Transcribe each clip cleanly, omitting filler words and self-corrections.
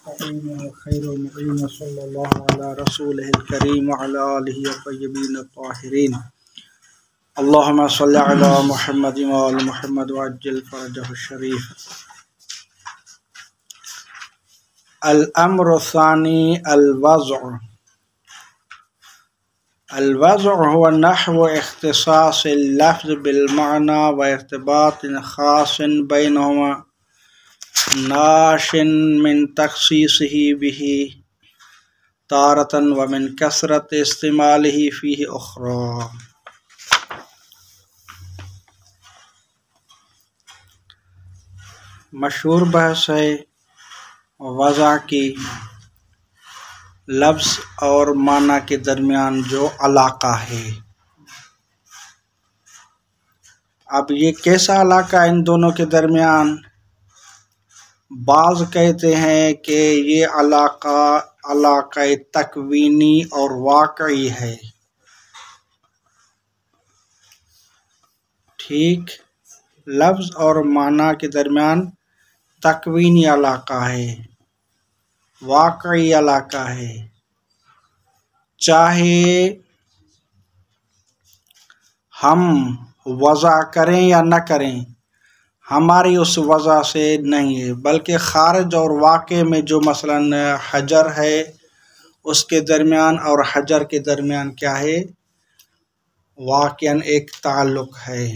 खैरुल मुक़ीम सल्लल्लाहु अला रसूलिहिल करीम व अला आलिहि तय्यबीन ताहिरीन। अल्लाहुम्मा सल्लि अला मुहम्मद व आलि मुहम्मद व अज्जिल फरजहु शरीफ। अल अम्रु सानी अल वज़अ। अल वज़अ हुवा नहवु इख्तिसासिल लफ्ज़ बिल मअना व इर्तिबातिन खासिन बैनहुमा नाशिन मिन तख़सीसिही बिही तारतन व मिन कसरत इस्तिमालिही फ़ीही उख़रा। मशहूर बहस है वज़अ की लफ्ज़ और माना के दरमियान जो अलाक़ा है। अब ये कैसा अलाक़ा इन दोनों के दरमियान? बाज़ कहते हैं कि ये अलाक़ा तकवीनी और वाक़ई है। ठीक, लफ्ज़ और माना के दरमियान तकवीनी अलाक़ा है, वाक़ई अलाक़ा है। चाहे हम वज़अ करें या न करें, हमारी उस वज़अ से नहीं है, बल्कि ख़ारिज और वाक़े में जो मसलन हजर है उसके दरमियान और हजर के दरमियान क्या है? वाक़ियन एक ताल्लुक़ है।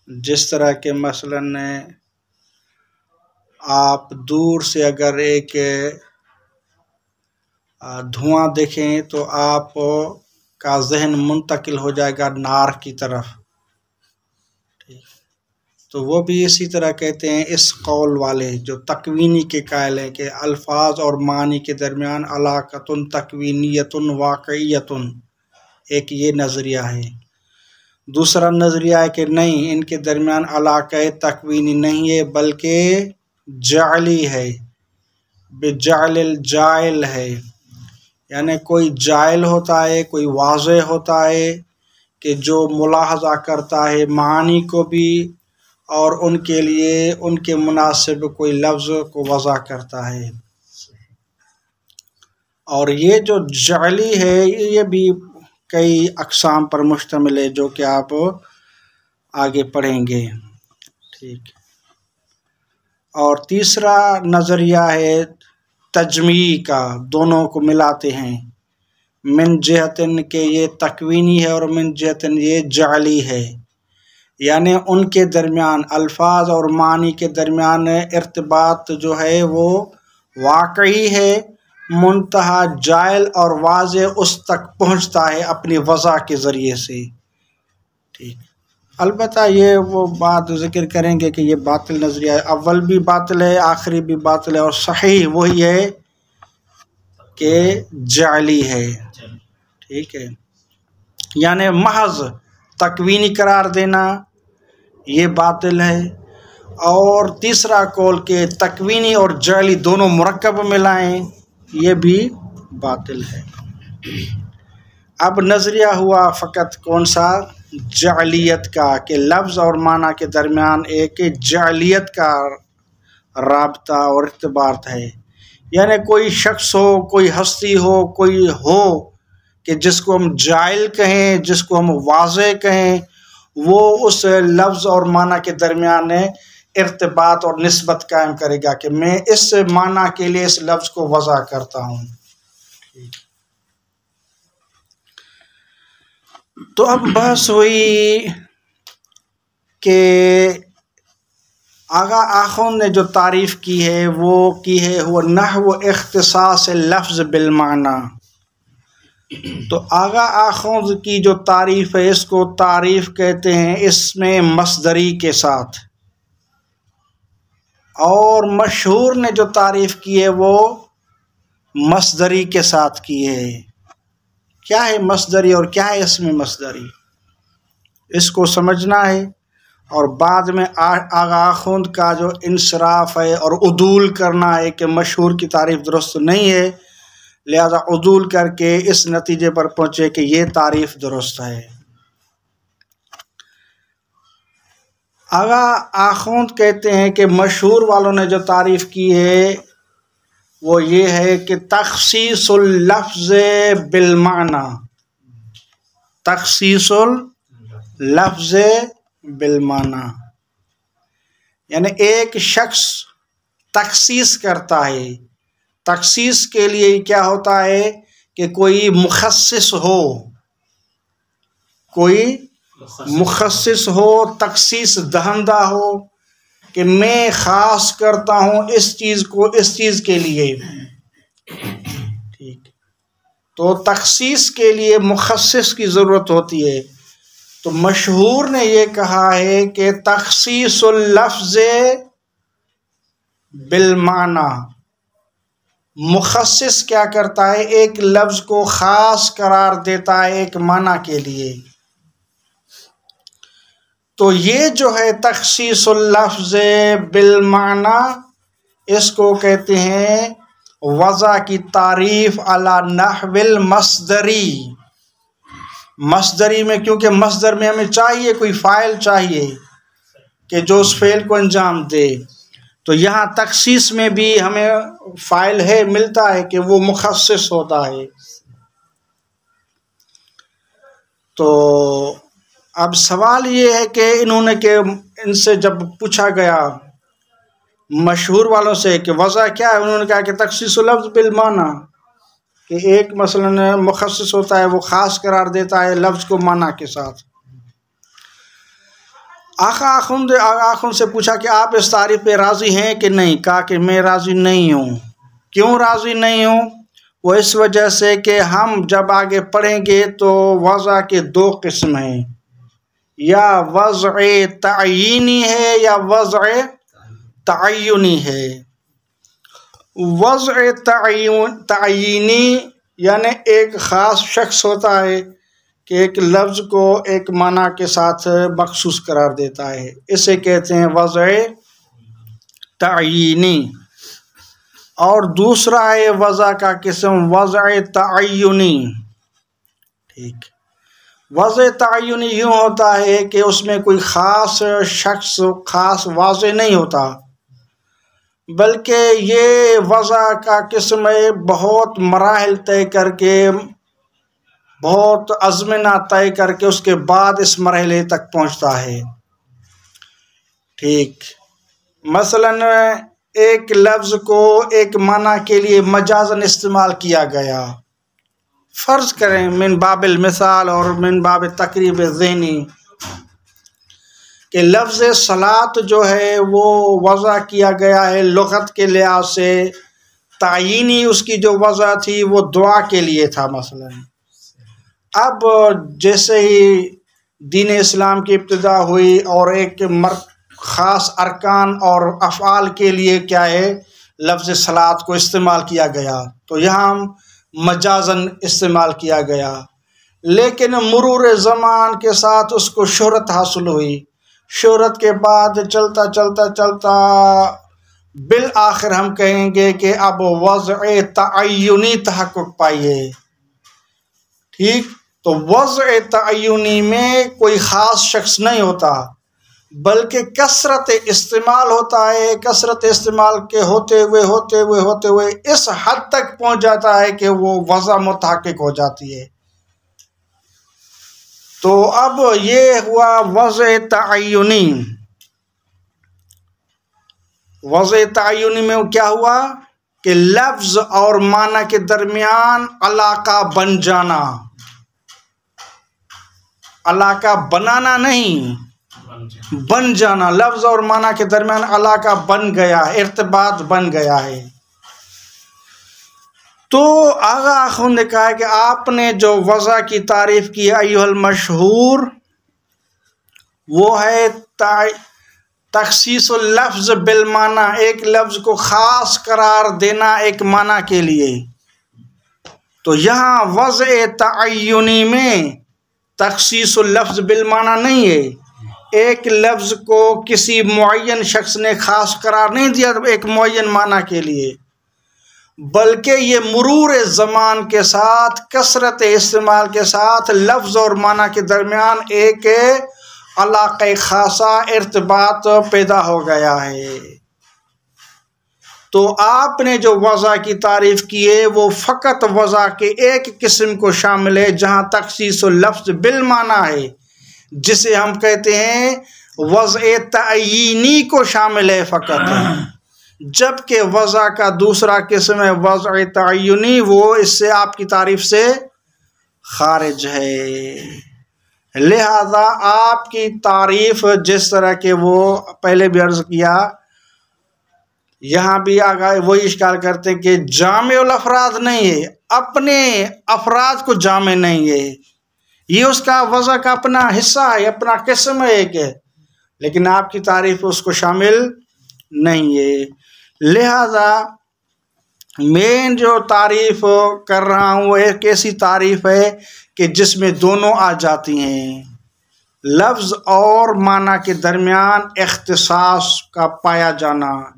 जिस तरह के मसलन आप दूर से अगर एक धुआं देखें तो आप का जहन मुंतकिल हो जाएगा नार की तरफ। ठीक, तो वो भी इसी तरह कहते हैं इस कौल वाले जो तकवीनी के कायल हैं कि अल्फाज और मानी के दरमियान अलाक़तुन तकवीनियतुन वाक़इयतुन, एक ये नज़रिया है। दूसरा नज़रिया है कि नहीं, इनके दरमियान अलाक़ा तकवीनी नहीं है बल्कि जाली है, बेजालिल जाइल है। यानी कोई जाइल होता है, कोई वाज़े होता है कि जो मुलाहज़ा करता है मानी को भी और उनके लिए उनके मुनासिब कोई लफ्ज़ को वज़ा करता है। और ये जो जाली है ये भी कई अक़साम पर मुश्तमिल है जो कि आप आगे पढ़ेंगे। ठीक, और तीसरा नज़रिया है तजमी का, दोनों को मिलाते हैं। मिन जहतिन के ये तकवीनी है और मिन जहतिन ये जाली है। यानी उनके दरमियान अल्फाज और मानी के दरमियान इर्तिबात जो है वो वाक़ई है, मुंतहा जायल और वाज़े उस तक पहुँचता है अपनी वज़ा के ज़रिए से। ठीक, अलबत्ता ये वो बात ज़िक्र करेंगे कि ये बातिल नज़रिया है, अव्वल भी बातिल है, आखिरी भी बातिल है, और सही वही है कि जाली है। ठीक है, यानी महज तकवीनी करार देना ये बातिल है, और तीसरा कौल के तकवीनी और जाली दोनों मुरक्कब मिलाएं ये भी बातिल है। अब नज़रिया हुआ फ़कत कौन सा? जालियत का, कि लफ्ज़ और माना के दरमियान एक जालियत का राब्ता और इर्तिबात है। यानी कोई शख्स हो, कोई हस्ती हो, कोई हो कि जिसको हम जाइल कहें, जिसको हम वाज़े कहें, वो उस लफ्ज़ और माना के दरमियान इर्तिबात और निस्बत कायम करेगा कि मैं इस माना के लिए इस लफ्ज़ को वज़ा करता हूँ। तो अब बहस हुई कि आगा आख़ुन ने जो तारीफ़ की है वो की है वो नहव इख्तिसास लफ्ज़ बिल माना। तो आगा आख़ुन की जो तारीफ़ है इसको तारीफ़ कहते हैं इसमें मसदरी के साथ, और मशहूर ने जो तारीफ़ की है वो मसदरी के साथ की है। क्या है मसदरी और क्या है इसमें मसदरी, इसको समझना है। और बाद में आगा खुंद का जो इंसराफ है और उदूल करना है कि मशहूर की तारीफ़ दुरुस्त नहीं है, लिहाजा उदूल करके इस नतीजे पर पहुँचे कि ये तारीफ़ दुरुस्त है। आगा आखुंद कहते हैं कि मशहूर वालों ने जो तारीफ़ की है वो ये है कि तख़सीसुल लफ्ज़ बिल माना, तख़सीसुल लफ्ज़ बिल माना, यानी एक शख्स तख़सीस करता है। तख़सीस के लिए क्या होता है कि कोई मुखस्सिस हो, कोई मुखस्सिस हो, तख़सीस दहंदा हो कि मैं ख़ास करता हूँ इस चीज़ को इस चीज़ के लिए। ठीक, तो तख़सीस के लिए मुखस्सिस की ज़रूरत होती है। तो मशहूर ने ये कहा है कि तख़सीसुल लफ्ज़ बिल माना, मुखस्सिस क्या करता है, एक लफ्ज़ को ख़ास करार देता है एक माना के लिए। तो ये जो है तख़सीसुल लफ्ज़ बिल माना, इसको कहते हैं वज़ा की तारीफ़ अला नहविल मस्दरी। मस्दरी में, क्योंकि मस्दर में हमें चाहिए कोई फ़ाइल चाहिए कि जो उस फ़ेल को अंजाम दे, तो यहाँ तख़सीस में भी हमें फ़ाइल है, मिलता है कि वो मुखस्सिस होता है। तो अब सवाल ये है कि इन्होंने के इनसे जब पूछा गया मशहूर वालों से कि वज़ा क्या है, उन्होंने कहा कि तख़सीसुल लफ्ज़ बिल माना, कि एक मसलन मुखस्सिस होता है, वो ख़ास करार देता है लफ्ज़ को माना के साथ। आखुन से पूछा कि आप इस तारीफ़ पे राज़ी हैं कि नहीं? कहा कि मैं राज़ी नहीं हूँ। क्यों राज़ी नहीं हूँ? वो इस वजह से कि हम जब आगे पढ़ेंगे तो वज़ा के दो किस्म हैं, या वज़अ तअयीनी है या वज़अ तअय्युनी है। वज़अ तअयीनी यानी एक ख़ास शख्स होता है कि एक लफ्ज़ को एक माना के साथ मखसूस करार देता है, इसे कहते हैं वज़अ तअयीनी। और दूसरा है वज़ा का किस्म वज़अ तअय्युनी। ठीक, वज़अ तअय्युनी यूँ होता है कि उसमें कोई ख़ास शख्स ख़ास वाज़े नहीं होता, बल्कि ये वज़ा का किस्म है बहुत मराहिल तय करके, बहुत अज़मिना तय करके उसके बाद इस मरहले तक पहुँचता है। ठीक, मसलन एक लफ्ज़ को एक माना के लिए मजाज़न इस्तेमाल किया गया, फ़र्ज़ करें मिन बाबिल मिसाल और मिन बाब तक़रीब ज़हनी कि लफ्ज़ सलात जो है वो वज़ा किया गया है लुग़त के लिहाज से, तायीनी उसकी जो वज़ा थी वो दुआ के लिए था मसलन। अब जैसे ही दीन इस्लाम की इब्तिदा हुई और एक ख़ास अरकान और अफ़आल के लिए क्या है लफ्ज़ सलात को इस्तेमाल किया गया, तो यहाँ मजाज़न इस्तेमाल किया गया, लेकिन मुरूर ज़मान के साथ उसको शोहरत हासिल हुई। शोहरत के बाद चलता चलता चलता बिल आखिर हम कहेंगे कि अब वज़अ तअय्युनी तहक़्क़ुक़ पाइए। ठीक, तो वज़अ तअय्युनी में कोई ख़ास शख्स नहीं होता, बल्कि कसरत इस्तेमाल होता है। कसरत इस्तेमाल के होते हुए इस हद तक पहुँच जाता है कि वो वज़ा मुतहक़्क़िक़ हो जाती है। तो अब ये हुआ वज़अ तअय्युनी। वज़अ तअय्युनी में क्या हुआ कि लफ्ज़ और माना के दरमियान अलाका बन जाना, अलाका बनाना नहीं, बन जाना, लफ्ज़ और माना के दरमियान अलाका बन गया, इर्तिबात बन गया है। तो आगा आखुन ने कहा कि आपने जो वज़ा की तारीफ़ की अय्युहल मशहूर, वो है तख़सीसुल लफ्ज़ बिल माना, एक लफ्ज़ को ख़ास करार देना एक माना के लिए। तो यहाँ वज़अ तअय्युनी में तख़सीसुल लफ्ज़ बिल माना नहीं है, एक लफ्ज़ को किसी मुअय्यन शख्स ने ख़ास करार नहीं दिया एक मुअय्यन माना के लिए, बल्कि ये मुरूर ज़मान के साथ कसरत इस्तेमाल के साथ लफ्ज़ और माना के दरमियान एक अलाक़े ख़ासा इर्तिबात पैदा हो गया है। तो आपने जो वज़ा की तारीफ़ की है वो फ़कत वज़ा के एक किस्म को शामिल है जहाँ तख़सीस लफ्ज़ बिल माना है, जिसे हम कहते हैं वज़अ तअयीनी को शामिल है फ़कत, जबकि वज़ा का दूसरा किस्म है वज़अ तअय्युनी, वो इससे आपकी तारीफ़ से खारिज है। लिहाजा आपकी तारीफ़ जिस तरह के वो पहले भी अर्ज़ किया, यहाँ भी आगा वही इश्काल करते हैं कि जामिउल अफराद नहीं है, अपने अफराद को जामे नहीं है, ये उसका वज़ा का अपना हिस्सा है, अपना किस्म है एक है, लेकिन आपकी तारीफ़ उसको शामिल नहीं है। लिहाजा मैं जो तारीफ़ कर रहा हूँ वो एक ऐसी तारीफ़ है कि जिसमें दोनों आ जाती हैं, लफ्ज़ और माना के दरमियान इख्तिसास का पाया जाना,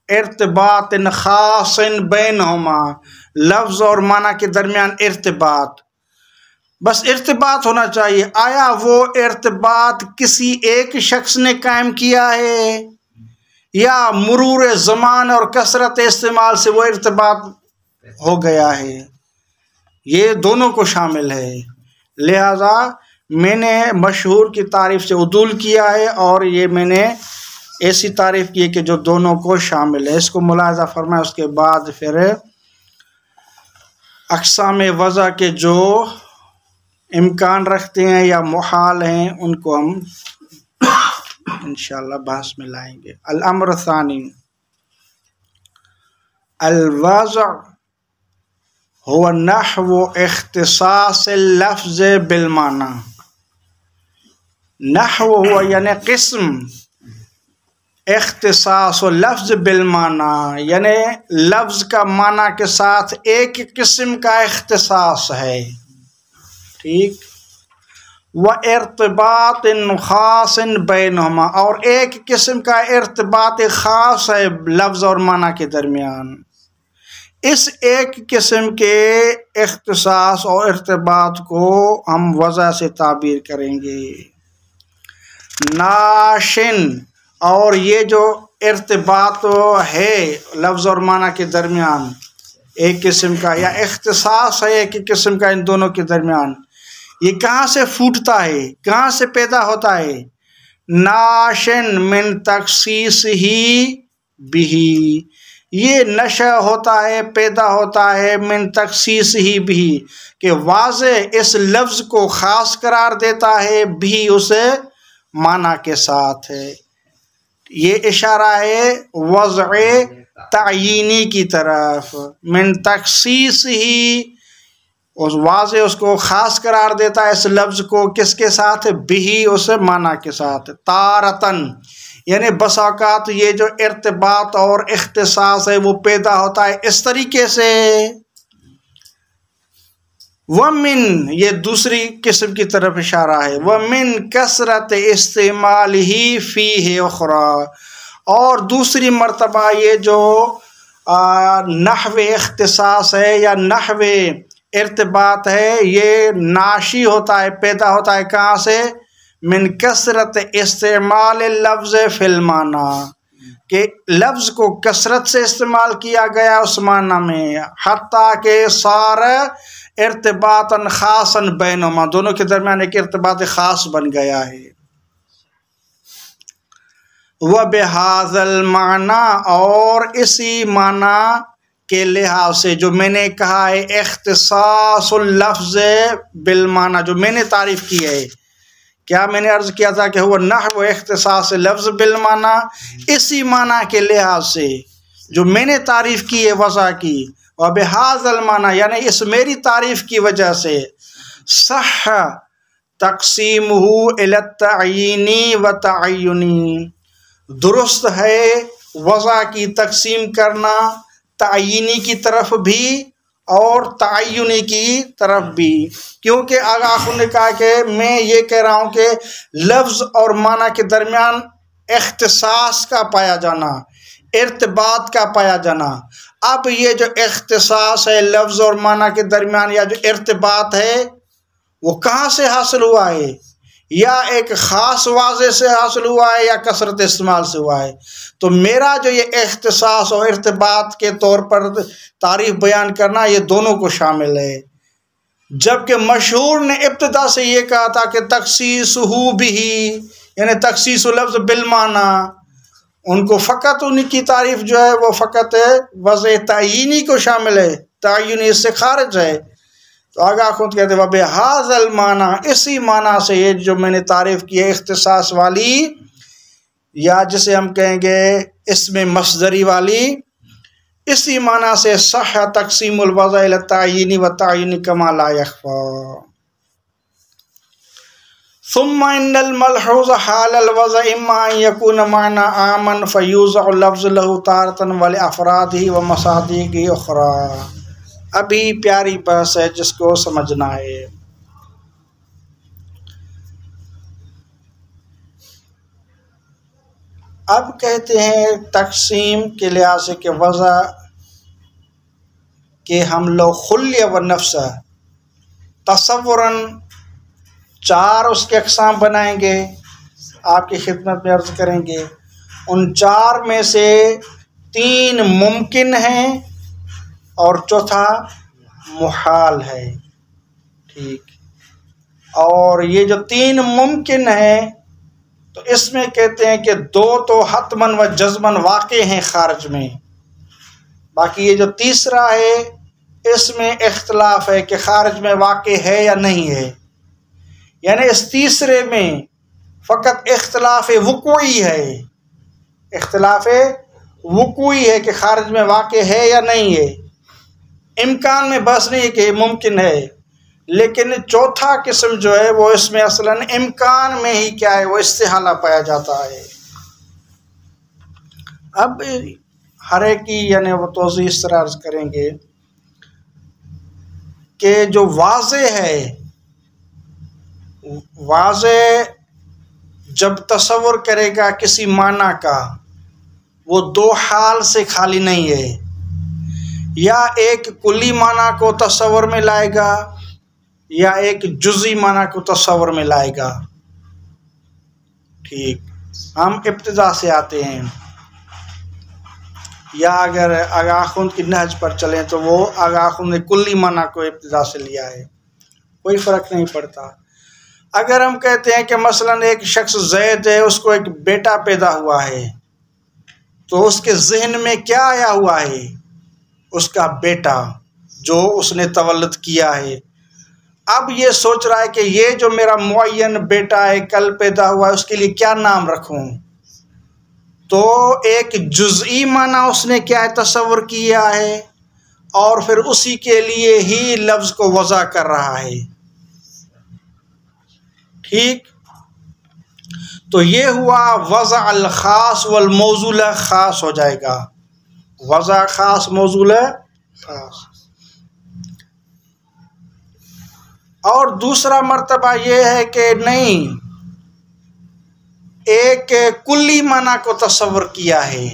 इर्तिबात ख़ासिन बैनहुमा, लफ्ज़ और माना के दरमियान इर्तिबात, बस इर्तिबात होना चाहिए। आया वो इर्तिबात किसी एक शख्स ने कायम किया है या मुरूर ज़मान और कसरत इस्तेमाल से वो इर्तिबात हो गया है, ये दोनों को शामिल है। लिहाजा मैंने मशहूर की तारीफ़ से उदूल किया है और ये मैंने ऐसी तारीफ़ की है कि जो दोनों को शामिल है। इसको मुलाहज़ा फरमाए। उसके बाद फिर अक़साम वज़ा के जो इम्कान रखते हैं या मुहाल हैं उनको हम इंशाअल्लाह बहस में लाएंगे। अल-अम्र सानी अल-वज़अ हुवा नहवु इख्तिसास लफ्ज़ बिल माना। नहव हुआ यानी किस्म, इख्तिसास लफ्ज़ बिल माना यानी लफ्ज़ का माना के साथ एक किस्म का इख्तिसास है, ठीक। व इर्तिबात ख़ासिन बैनहुमा, और एक किस्म का इर्तिबात ख़ास है लफ्ज़ और माना के दरमियान। इस एक किस्म के इख्तिसास और इर्तिबात को हम वज़ा से ताबीर करेंगे। नाशिन, और ये जो इर्तिबात है लफ्ज़ और माना के दरमियान एक किस्म का या इख्तिसास है एक किस्म का इन दोनों के दरमियान, ये कहाँ से फूटता है, कहाँ से पैदा होता है? नाशिन मिन तख़सीस ही बिही, ये नशा होता है, पैदा होता है मिन तख़सीस ही बिही, कि वाज़े इस लफ्ज़ को ख़ास करार देता है भी उसे माना के साथ है। ये इशारा है वज़अ तअयीनी की तरफ, मिन तख़सीस ही, उस वाज़े उसको ख़ास करार देता है इस लफ्ज़ को किसके साथ? बिही, उसे माना के साथ। तारतन यानी बसाकात ये जो इर्तिबात और इख्तिसास है वो पैदा होता है इस तरीके से। वमिन, ये दूसरी किस्म की तरफ इशारा है, वमिन कसरत इस्तेमाल ही फ़ीहि उख़रा, और दूसरी मर्तबा ये जो नहवे इख्तिसास है या नहवे इर्तिबात है ये नाशी होता है, पैदा होता है कहाँ से? मिन कसरत इस्तेमाल लफ्ज़ फ़िल माना, कि लफ्ज़ को कसरत से इस्तेमाल किया गया उस माना में, हत्ता के सार इर्तिबातन ख़ासन बैनुमा, दोनों के दरमियान एक इर्तिबात ख़ास बन गया है। व बिहाज़ल माना, और इसी माना के लिहाज से जो मैंने कहा है इख्तिसासुल लफ्ज़ बिल माना, जो मैंने तारीफ़ की है, क्या मैंने अर्ज़ किया था कि हुआ नहव इख्तिसास लफ्ज़ बिल माना, इसी माना के लिहाज से जो मैंने तारीफ़ की है वज़ा की, और बिहाज़ल माना यानी इस मेरी तारीफ़ की वजह से सह तक़सीमुहु इला तअयीनी व तअय्युनी, दुरुस्त है वज़ा की तक़सीम करना तअयीनी की तरफ भी और तअय्युनी की तरफ भी, क्योंकि आखिर ने कहा कि मैं ये कह रहा हूँ कि लफ्ज़ और माना के दरमियान इख्तिसास का पाया जाना, इर्तिबात का पाया जाना। अब ये जो इख्तिसास है लफ्ज़ और माना के दरमियान या जो इर्तिबात है वो कहाँ से हासिल हुआ है? या एक ख़ास वाज़े से हासिल हुआ है या कसरत इस्तेमाल से हुआ है। तो मेरा जो ये इख्तिसास और इर्तिबात के तौर पर तारीफ़ बयान करना, ये दोनों को शामिल है। जबकि मशहूर ने इब्तिदा से ये कहा था कि तखसीसहू बिही, यानी तखसीस लफ्ज़ बिलमाना, उनको फ़कत उनकी तारीफ़ जो है वो फ़कत वज़े तयीनी को शामिल है, तयीनी इससे खारिज है। तो आगा खुद कहते हैं वबे हाज़ल माना, इसी माना से ये जो मैंने तारीफ़ की है इख्तिसास वाली, या जिसे हम कहेंगे इसमें मस्दरी वाली, इसी माना से सह तक़सीमुल वज़ा इला तयीनी व तयीनी कमा ला यख़्फ़ा। सुम्मा इन्नल मलहूज़ हालल वज़ा इम्मा अन यकून माना आमन फ़यूज़अ लफ़्ज़ लहू तारतन व लिअफ़रादिही व मसादिक़िही उख़रा। अभी प्यारी बहस है जिसको समझना है। अब कहते हैं तक़सीम के लिहाज से कि वज़ा के हम लोग खुल्य व नफ्स तसव्वुरन 4 उसके अक़साम बनाएंगे, आपकी खिदमत में अर्ज़ करेंगे। उन 4 में से 3 मुमकिन हैं और चौथा मुहाल है। ठीक, और ये जो 3 मुमकिन हैं तो इसमें कहते हैं कि 2 तो हतमन व जज़मन वाक़े हैं खारिज में, बाकी ये जो तीसरा है इसमें इख्तिलाफ़ है कि खारिज में वाक़े है या नहीं है। यानी इस तीसरे में फ़कत इख्तिलाफ़ वक़ूई है, इख्तिलाफ़ वक़ूई है कि खारिज में वाक़े है या नहीं है। इम्कान में बस नहीं है कि मुमकिन है, लेकिन चौथा किस्म जो है वो इसमें असलन इम्कान में ही क्या है, वो इस्तिहाला पाया जाता है। अब हर एक की यानी वो तोज़ी इस तरह अर्ज़ करेंगे कि जो वाज़े है, वाज़े जब तसव्वुर करेगा किसी माना का, वो 2 हाल से खाली नहीं है। या एक कुल्ली माना को तसव्वुर में लाएगा या एक जुज़ी माना को तसव्वुर में लाएगा। ठीक, हम इब्तिदा से आते हैं, या अगर आगाखुंद की नहज पर चलें तो वो आगाखुंद ने कुल्ली माना को इब्तिदा से लिया है, कोई फ़र्क नहीं पड़ता। अगर हम कहते हैं कि मसलन एक शख्स ज़ैद है, उसको एक बेटा पैदा हुआ है, तो उसके ज़हन में क्या आया हुआ है, उसका बेटा जो उसने तवल्लुद किया है। अब ये सोच रहा है कि ये जो मेरा मुअय्यन बेटा है कल पैदा हुआ है, उसके लिए क्या नाम रखूं। तो एक जुज़ई माना उसने क्या है तसव्वुर किया है, और फिर उसी के लिए ही लफ्ज़ को वज़ा कर रहा है। ठीक, तो ये हुआ वज़ा अल ख़ास वल मौज़ूल ख़ास हो जाएगा, वज़ा ख़ास मौज़ूल ख़ास। और दूसरा मर्तबा ये है कि नहीं, एक कुल्ली माना को तसव्वुर किया है।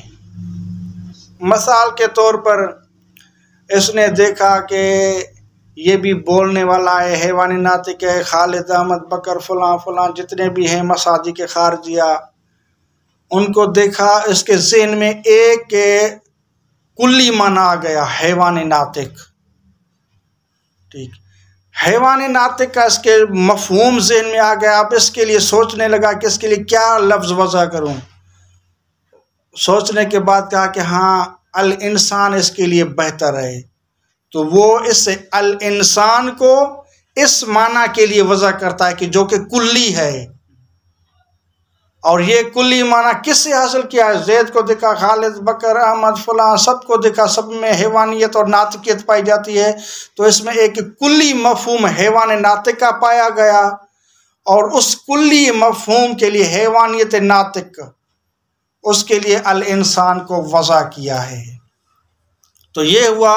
मिसाल के तौर पर इसने देखा कि ये भी बोलने वाला है, हैवानी नातिक है, खालिद अहमद बकर फ़लाँ फ़लाँ जितने भी हैं मसादी के खारजिया, उनको देखा, इसके ज़हन में एक कुल्ली माना आ गया, हैवानी नातिक। ठीक, हैवानी नातिक का इसके मफ़हूम ज़हन में आ गया। अब इसके लिए सोचने लगा कि इसके लिए क्या लफ्ज़ वज़ा करूं। सोचने के बाद कहा कि हाँ, अल इंसान इसके लिए बेहतर है। तो वो इस अल इंसान को इस माना के लिए वज़ा करता है कि जो कि कुल्ली है। और ये कुल्ली माना किससे हासिल किया है? ज़ैद को देखा, खालिद बकर अहमद फ़लाँ सबको देखा, सब में हैवानियत और नातिकियत पाई जाती है। तो इसमें एक कुल्ली मफ़हूम हैवान नातिक का पाया गया, और उस कुल्ली मफ़हूम के लिए हैवानियत नातिक, उसके लिए अल इंसान को वज़ा किया है। तो ये हुआ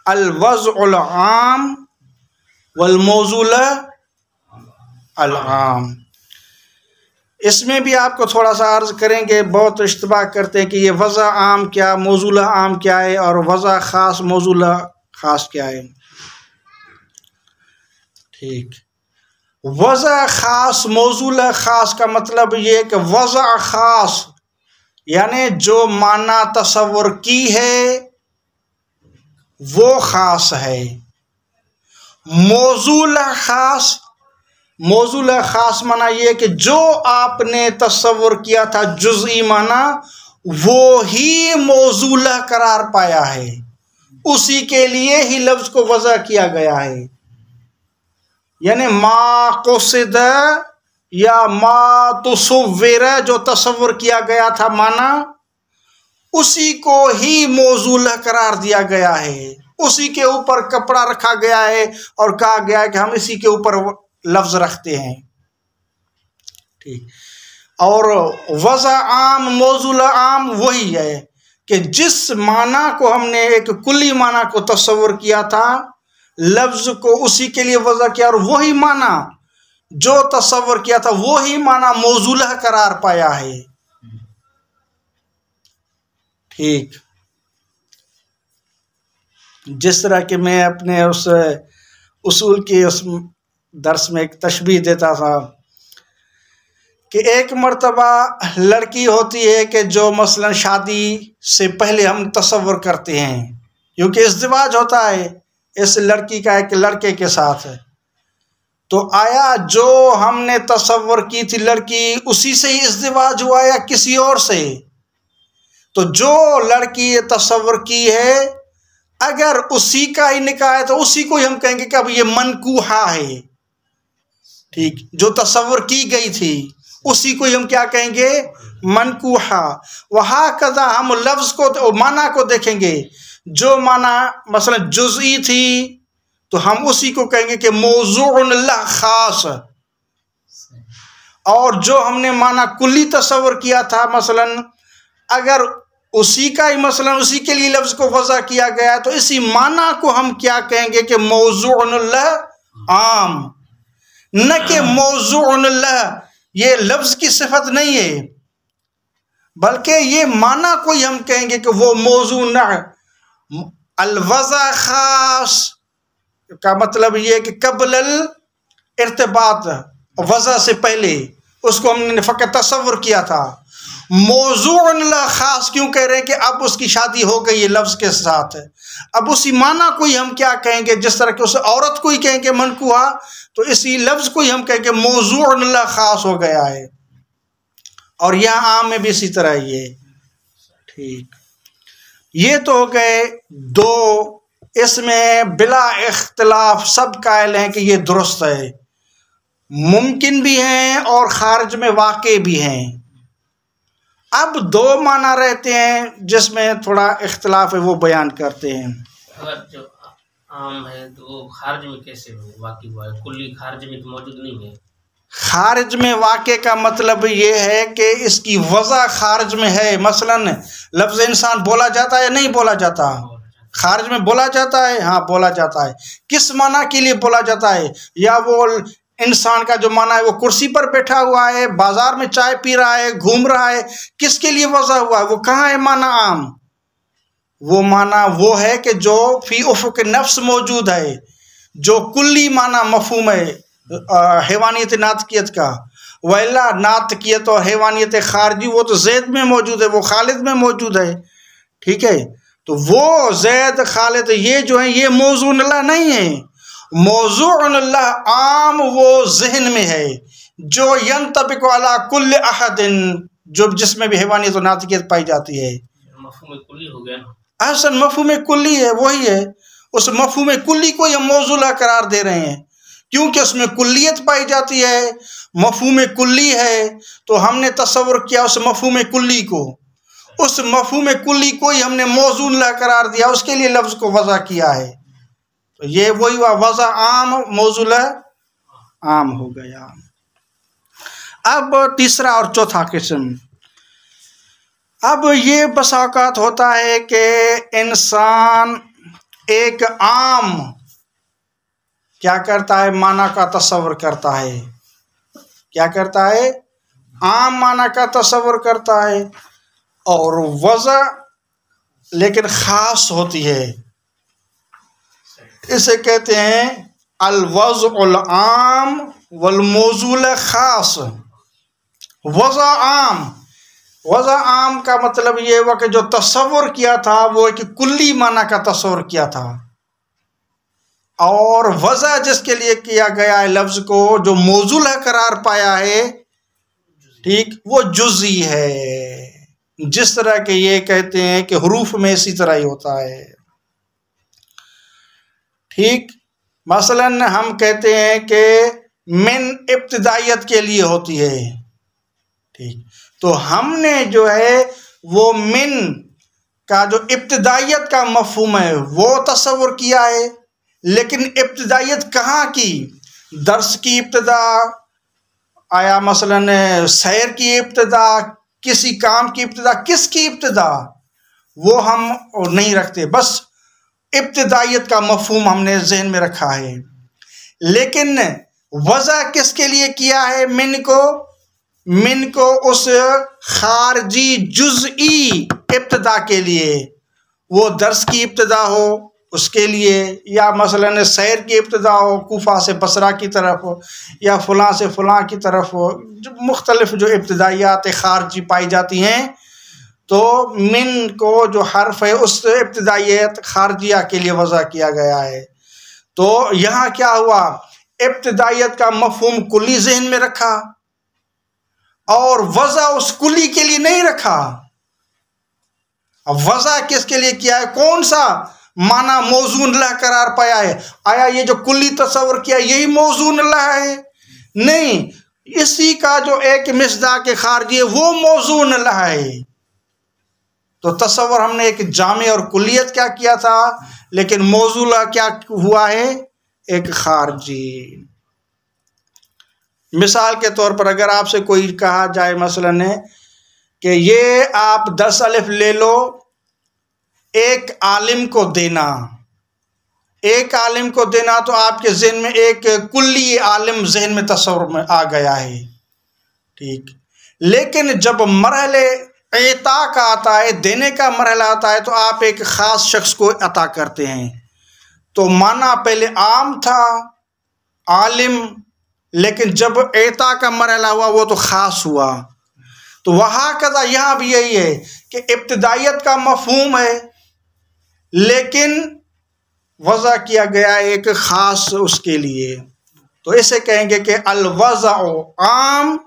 अल वज़उल आम वल मौज़ूल अल आम। इसमें भी आपको थोड़ा सा अर्ज़ करेंगे, बहुत इश्तिबाह करते हैं कि ये वज़ा आम क्या, मौज़ूल आम क्या है, और वज़ा ख़ास मौज़ूल ख़ास क्या है। ठीक, वज़ा ख़ास मौजूल ख़ास का मतलब ये कि वज़ा ख़ास यानी जो माना तसव्वुर की है वो ख़ास है। मौजूल ख़ास, मौजूल ख़ास माना ये कि जो आपने तसव्वुर किया था जुज़ई माना वो ही मौजूल करार पाया है, उसी के लिए ही लफ्ज़ को वज़ा किया गया है। यानी मा क़ुसिद या मा तुसव्विर जो तसव्वुर किया गया था माना उसी को ही मौजूल करार दिया गया है, उसी के ऊपर कपड़ा रखा गया है और कहा गया है कि हम इसी के ऊपर लफ्ज़ रखते हैं। ठीक। और वज़ा आम मौजूल आम वही है कि जिस माना को हमने एक कुल्ली माना को तसव्वुर किया था लफ्ज़ को उसी के लिए वज़ा किया और वही माना जो तसव्वुर किया था वही माना मौजूला करार पाया है। ठीक। जिस तरह कि मैं अपने उस उसूल के उस दर्स में एक तशबीह देता था कि एक मर्तबा लड़की होती है कि जो मसलन शादी से पहले हम तसव्वुर करते हैं, क्योंकि इज़्दिवाज होता है इस लड़की का एक लड़के के साथ, तो आया जो हमने तसव्वुर की थी लड़की उसी से ही इज़्दिवाज हुआ या किसी और से? तो जो लड़की तसव्वुर की है अगर उसी का ही निकाह है तो उसी को ही हम कहेंगे कि अब ये मनकूहा है। ठीक। जो तसव्वुर की गई थी उसी को ही हम क्या कहेंगे? मनकूहा। वहाँ कदा हम लफ्ज़ को माना को देखेंगे, जो माना मसलन जुज़ई थी तो हम उसी को कहेंगे कि मौज़ूउन लह ख़ास, और जो हमने माना कुल्ली तसव्वुर किया था मसलन अगर उसी का ही मसलन उसी के लिए लफ्ज़ को वज़ा किया गया तो इसी माना को हम क्या कहेंगे कि मौज़ूउन लह आम, न कि मौज़ूउन लह ये लफ्ज़ की सिफत नहीं है बल्कि ये माना को ही हम कहेंगे कि वो मौज़ू न। अल-वज़ा ख़ास का मतलब ये कि कबल इर्तिबात, वज़ा से पहले उसको हमने फ़कत तसव्वुर किया था। मौज़ूउन लह ख़ास क्यों कह रहे हैं कि अब उसकी शादी हो गई है लफ्ज़ के साथ, अब उसी माना को ही हम क्या कहेंगे, जिस तरह के उस औरत को ही कहेंगे मनकुहा तो इसी लफ्ज़ को ही हम कहेंगे मौज़ूउन लह ख़ास हो गया है। और यहाँ आम में भी इसी तरह ये। ठीक। ये तो हो गए दो, इसमें बिला इख्तिलाफ सब कायल हैं कि ये दुरुस्त है, मुमकिन भी हैं और खारिज में वाक़े भी हैं। अब दो माना रहते हैं जिसमें थोड़ा इख्तिलाफ है वो बयान करते हैं। अगर जो आम है तो वो खारिज में कैसे वाक़ई हुआ है? कुल्ली खारिज में तो मौजूद नहीं है। खारिज में वाक़े का मतलब ये है कि इसकी वज़ा खारिज में है। मसलन लफ्ज़ इंसान बोला जाता है या नहीं बोला जाता? खारिज में बोला जाता है, हाँ बोला जाता है। किस माना के लिए बोला जाता है? या वो इंसान का जो माना है वो कुर्सी पर बैठा हुआ है, बाजार में चाय पी रहा है, घूम रहा है, किसके लिए वज़ा हुआ है? वो कहाँ है माना आम? वो माना वो है कि जो फी उफ़ुक़ नफ्स मौजूद है, जो कुल्ली माना मफ़हूम है हैवानियत नातकियत का। वैला नातकियत और हैवानियत खारजी वो तो ज़ैद में मौजूद है, वो खालिद में मौजूद है। ठीक है। तो वो ज़ैद खालिद ये जो है ये मौज़ूउन लह नहीं है। मौज़ूउन लह आम वो जहन में है जो यंतबिक़ु अला कुल्ल अहदिन, जो जिसमें भी हैवानियत और नातकियत पाई जाती है। मफ़हूम कुल्ली हो गया ना। अहसन मफ़हूम कुल्ली है, वही है। उस मफ़हूम कुल्ली को हम मौज़ूअ लह करार दे रहे हैं क्योंकि उसमें कुल्लियत पाई जाती है, मफ़हूम कुल्ली है, तो हमने तसव्वुर किया उस मफ़हूम कुल्ली को, उस मफ़हूम कुल्ली को ही हमने मौज़ूअ लह करार दिया, उसके लिए लफ्ज़ को वज़ा किया है। तो ये वही हुआ वज़ा आम मौज़ूअ लह आम हो गया। अब तीसरा और चौथा किस्म, अब ये बसा औक़ात होता है कि इंसान एक आम क्या करता है, माना का तसव्वुर करता है। क्या करता है? आम माना का तसव्वुर करता है और वज़ा लेकिन ख़ास होती है। इसे कहते हैं अल वज़उल आम वल मौजूल खास। वज़ा आम, वज़ा आम का मतलब ये हुआ कि जो तस्वुर किया था वो एक कुल्ली माना का तस्वुर किया था, और वज़ा जिसके लिए किया गया है लफ्ज़ को, जो मौजूल करार पाया है, ठीक, वो जुज़ी है। जिस तरह के ये कहते हैं कि हरूफ में इसी तरह ही होता है। ठीक, मसलन हम कहते हैं कि मिन इब्तिदाइयत के लिए होती है, ठीक, तो हमने जो है वो मिन का जो इब्तिदाइयत का मफहूम है वो तस्वुर किया है, लेकिन इब्तिदाइयत कहाँ की? दर्स की इब्तिदा, आया मसलन सैर की इब्तिदा, किसी काम की इब्तिदा, किसकी इब्तिदा, वो हम नहीं रखते। बस इब्तिदाइयत का मफहूम हमने जहन में रखा है। लेकिन वज़ा किसके लिए किया है? मिन को उस खारजी जुज़ई इब्तिदा के लिए, वो दर्स की इब्तिदा हो उसके लिए, या मसलन सैर की इब्तिदा हो कूफा से बसरा की तरफ हो, या फ़लाँ से फ़लाँ की तरफ हो, जो मुख्तलिफ जो इब्तिदायात खारजी पाई जाती हैं, तो मिन को जो हर्फ है उस इब्तिदायत खारजिया के लिए वज़ा किया गया है। तो यहाँ क्या हुआ? इब्तिदायत का मफहूम कुल्ली जहन में रखा और वज़ा उस कुल्ली के लिए नहीं रखा। अब वज़ा किसके लिए किया है? कौन सा माना मौजून लह करार पाया है? आया ये जो कुल्ली तस्वर किया यही मौजून लह है? नहीं, इसी का जो एक मिसदाक खारजी है वो मौजून लह है। तो तस्वर हमने एक जामे और कुल्लियत क्या किया था, लेकिन मौजूला क्या हुआ है? एक खारजी। मिसाल के तौर पर अगर आपसे कोई कहा जाए मसलन है कि ये आप 10 अलिफ ले लो, एक आलिम को देना, एक आलिम को देना, तो आपके जहन में एक कुल्ली आलिम जहन में तस्वर में आ गया है, ठीक। लेकिन जब मरहले एता का आता है, देने का मरहला आता है, तो आप एक ख़ास शख्स को अता करते हैं। तो माना पहले आम था, आलिम, लेकिन जब एता का मरहला हुआ वो तो ख़ास हुआ। तो वहाँ कदा यहाँ भी यही है कि इब्तिदायत का मफहूम है, लेकिन वज़ा किया गया एक ख़ास उसके लिए। तो इसे कहेंगे कि अल वज़अ आम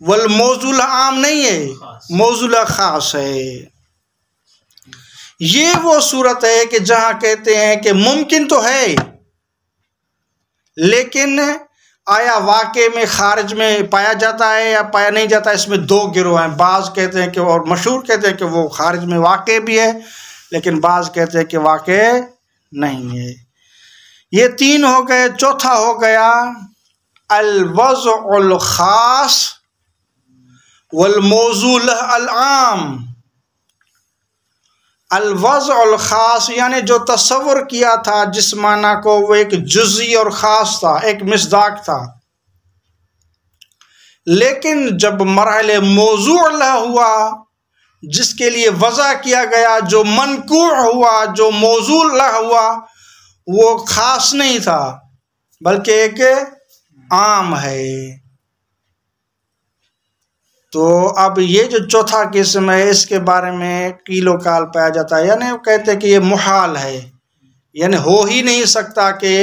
वल मौजूला आम नहीं है, मौजूला ख़ास है। ये वो सूरत है कि जहाँ कहते हैं कि मुमकिन तो है, लेकिन आया वाक़े में खारिज में पाया जाता है या पाया नहीं जाता। इसमें दो गिरोह हैं, बाज़ कहते हैं कि, और मशहूर कहते हैं कि वो खारिज में वाक़े भी है, लेकिन बाज़ कहते हैं कि वाक़े नहीं है। ये तीन हो गए। चौथा हो गया अल वज़उल ख़ास वल मौजूल अल आम। अल वज़उल ख़ास यानी जो तस्वुर किया था जिस माना को, वो एक जुज़ी और ख़ास था, एक मिसदाक था। लेकिन जब मरहले मौजूल हुआ, जिसके लिए वज़ा किया गया, जो मनकू हुआ, जो मौजूल हुआ, वो ख़ास नहीं था बल्कि एक आम है। तो अब ये जो चौथा किस्म है, इसके बारे में कीलो काल पाया जाता है, यानी कहते हैं कि ये मुहाल है, यानी हो ही नहीं सकता कि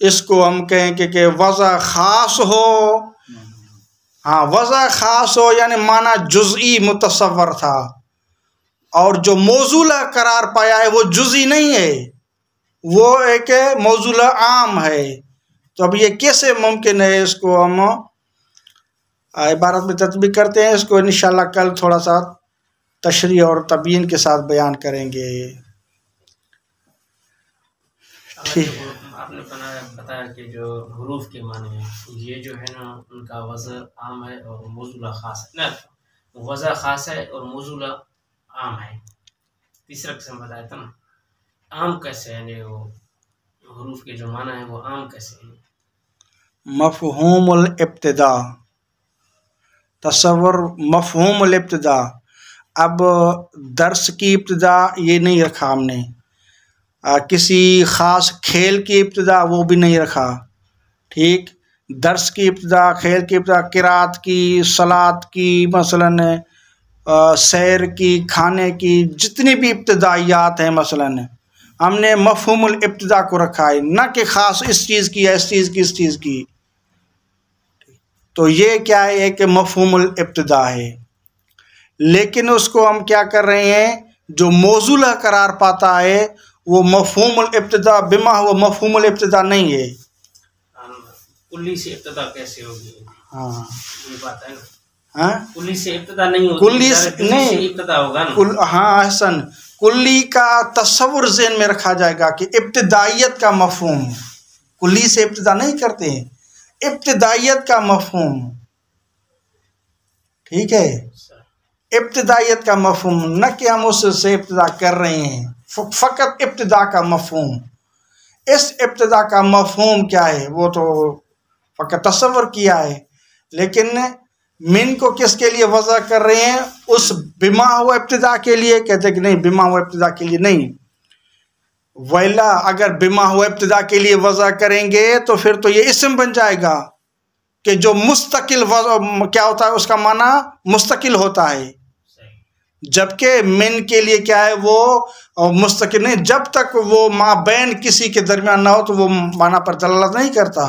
इसको हम कहें कि वज़ा ख़ास हो। हाँ, वज़ा ख़ास हो यानी माना जुज़ई मुतसव्वर था, और जो मौजूला करार पाया है वो जुज़ई नहीं है, वो एक मौजूला आम है। तो अब ये कैसे मुमकिन है, इसको हम इबारत में तत्बीक करते हैं। इसको इंशाअल्लाह कल थोड़ा सा तशरीह और तबयीन के साथ बयान करेंगे। ठीक, आपने बताया कि जो हरूफ के माने हैं, ये जो है ना उनका वज़ा आम है और मौजूला ख़ास है ना, वज़ा ख़ास है और मौजूला आम है। तीसरा किस्म बताया था ना, आम कैसे है, वो हरूफ के जो माना है वो आम कैसे है? मफ़हूमुल इब्तिदा, तस्वर मफ़हूमुल इब्तिदा। अब दर्स की इब्तिदा ये नहीं रखा हमने, किसी ख़ास खेल की इब्तिदा वो भी नहीं रखा, ठीक। दर्स की इब्तिदा, खेल की इब्तिदा, किरात की, सलात की, मसलन सैर की, खाने की, जितनी भी इब्तिदाइयात हैं मसलन हमने मफ़हूमुल इब्तिदा को रखा है, न कि ख़ास इस चीज़ की इस चीज़ की इस चीज़ की। तो ये क्या है कि मफ़हूमुल इब्तिदा है, लेकिन उसको हम क्या कर रहे हैं, जो मौजूला करार पाता है वो मफ़हूमुल इब्तिदा बिमा हुआ मफ़हूमुल इब्तिदा नहीं है। कुल्ली से इब्तिदा कैसे होगी? हाँ ये बात है ना। हाँ, कुल्ली से इब्तिदा नहीं होती, कुल्ली नहीं इब्तिदा होगा ना। हाँ हसन, कुल्ली का तस्वुर ज़हन में रखा जाएगा कि इब्तिदाइयत का मफ़हूम, कुल्ली से इब्तिदा नहीं करते हैं, इब्तिदाइयत का मफ़हूम, ठीक है, इब्तिदाइयत का मफ़हूम, न कि हम उससे इब्तिदा कर रहे हैं, फ़कत इब्तिदा का मफ़हूम। इस इब्तिदा का मफ़हूम क्या है वो तो फ़कत तस्वुर किया है, लेकिन मिन को किसके लिए वज़ा कर रहे हैं, उस बिमा हुआ इब्तिदा के लिए। कहते कि नहीं, बिमा हुआ इब्तिदा के लिए नहीं। वैला अगर बिमा हुआ इब्तिदा के लिए वज़ा करेंगे तो फिर तो ये इस्म बन जाएगा कि जो मुस्तकिल क्या होता है, उसका माना मुस्तकिल होता है, जबकि मिन के लिए क्या है वो मुस्तकिल नहीं, जब तक वो माबैन किसी के दरमियान ना हो तो वो माना पर दलालत नहीं करता,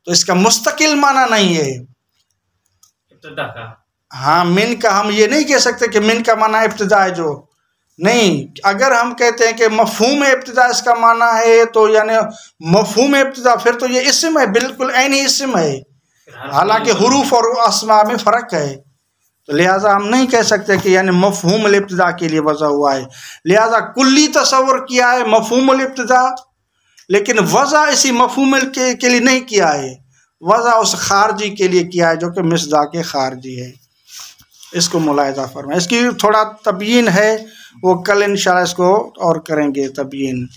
तो इसका मुस्तकिल माना नहीं है इब्तिदा का। हाँ, मिन का हम ये नहीं कह सकते कि मिन का माना इब्तिदा है, जो नहीं। अगर हम कहते हैं कि मफ़हूम इब्तिदा इसका माना है तो यानी मफ़हूम इब्तिदा, फिर तो ये इस्म है, बिल्कुल ऐनी इस्म है, हालांकि हुरूफ और अस्मा में फ़र्क है। तो लिहाजा हम नहीं कह सकते कि यानी मफ़हूमुल इब्तिदा के लिए वज़ा हुआ है। लिहाजा कुल्ली तस्वुर किया है मफ़हूमुल इब्तिदा, लेकिन वज़ा इसी मफ़हूम के लिए नहीं किया है, वज़ा उस खारजी के लिए किया है जो कि मिस्दाक़ खारजी है। इसको मुलाहिज़ा फरमाएं। इसकी थोड़ा तबयीन है, वो कल इंशाअल्लाह इसको और करेंगे तबयीन।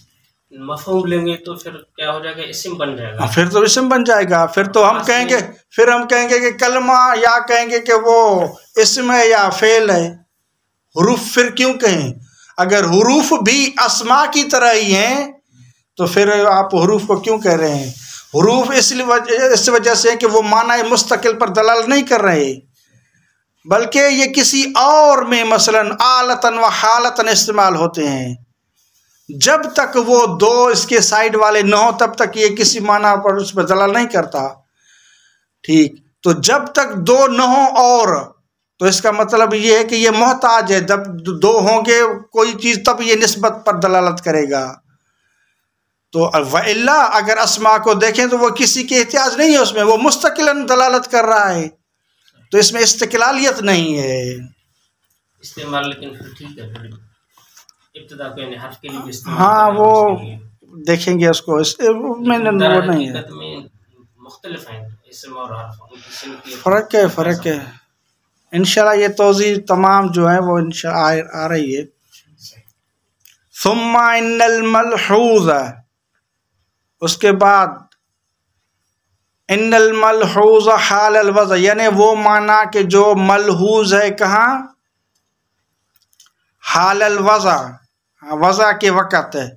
मफ़हूम लेंगे तो फिर क्या हो जाएगा, इस्म बन जाएगा। फिर तो इस्म बन जाएगा, फिर तो हम कहेंगे कि कलमा, या कहेंगे कि वो इस्म है या फेल है। हुरूफ फिर क्यों कहें, अगर हुरूफ भी अस्मा की तरह ही हैं तो फिर आप हुरूफ को क्यों कह रहे हैं। हुरूफ इस वजह से कि वो माना मुस्तकिल पर दलाल नहीं कर रहे, बल्कि ये किसी और में मसलन आलतन व हालतन इस्तेमाल होते हैं। जब तक वो दो इसके साइड वाले न हो तब तक ये किसी माना पर उस पर दलाल नहीं करता, ठीक। तो जब तक दो न हो और, तो इसका मतलब ये है कि ये मोहताज है, जब दो होंगे कोई चीज़ तब ये निस्बत पर दलालत करेगा। तो वइल्ला अगर अस्मा को देखें तो वो किसी के एहतियाज नहीं है उसमें, वो मुस्तकिलन दलालत कर रहा है, तो इसमें इस्तिकलालियत नहीं है इस्तेमाल। लेकिन फिर ठीक है, फिर इब्तिदा को यानी हर्फ के लिए भी इस्तेमाल हाँ करें, वो देखेंगे उसको, मैंने वो नहीं है, मुख्तलिफ हैं इस्म और हर्फ, फ़र्क है। इंशाल्लाह ये तौज़ी तमाम जो है वो इंशाल्लाह आ रही है। सुम्मा इन्नल मलहूज़, उसके बाद इन्नल मलहूज़ हालल वज़ा, यानी वो माना कि जो मलहूज़ है कहाँ, हालल वज़ा, वज़ा के वक़्त है।